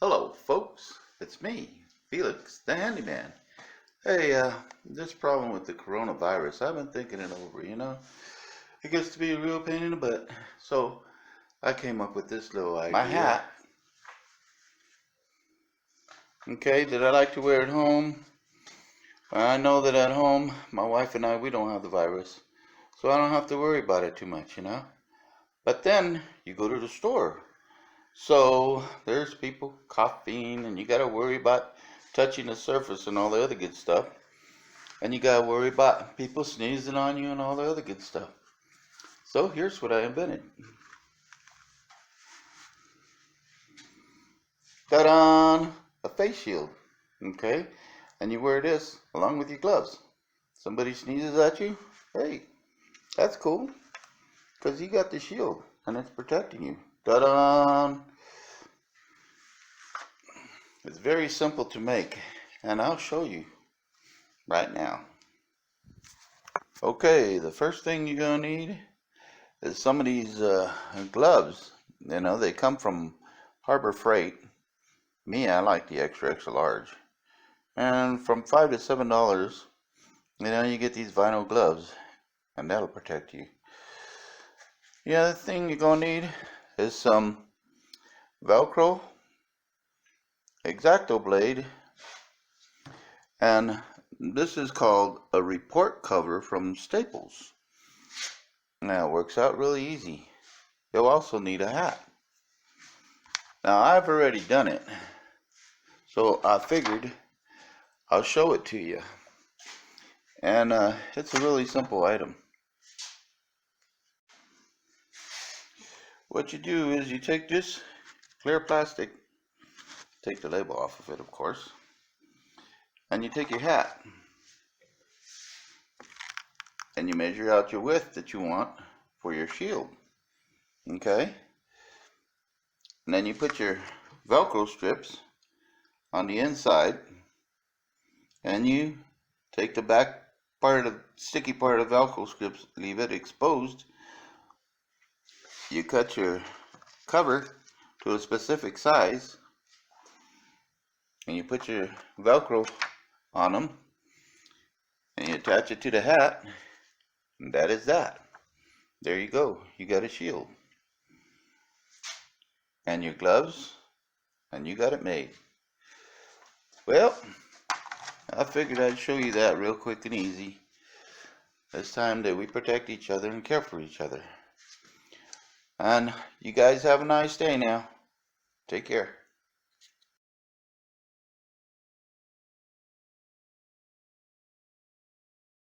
Hello, folks. It's me, Felix, the handyman. Hey, this problem with the coronavirus, I've been thinking it over. It gets to be a real pain in the butt. So, I came up with this little idea. My hat. Okay, that I like to wear at home. I know that at home, my wife and I, we don't have the virus. So I don't have to worry about it too much. But then, you go to the store. So there's people coughing, and you got to worry about touching the surface and all the other good stuff. And you got to worry about people sneezing on you and all the other good stuff. So here's what I invented. Ta-da! A face shield. Okay? And you wear this along with your gloves. Somebody sneezes at you, hey, that's cool. Because you got the shield and it's protecting you. Ta-da! It's very simple to make, and I'll show you right now. Okay, the first thing you're gonna need is some of these gloves. They come from Harbor Freight. Me, I like the extra large. And from $5 to $7, you get these vinyl gloves, and that'll protect you. The other thing you're gonna need is some Velcro, X-Acto blade, and this is called a report cover from Staples. Now, it works out really easy. You'll also need a hat. Now, I've already done it, so I figured I'll show it to you. And it's a really simple item. What you do is you take this clear plastic, take the label off of it, of course, and you take your hat and you measure out your width that you want for your shield. Okay? And then you put your Velcro strips on the inside, and you take the back part of the sticky part of the Velcro strips, leave it exposed. You cut your cover to a specific size, and you put your Velcro on them, and you attach it to the hat, and that is that. There you go. You got a shield. And your gloves, and you got it made. Well, I figured I'd show you that real quick and easy. It's time that we protect each other and care for each other. And you guys have a nice day now. Take care.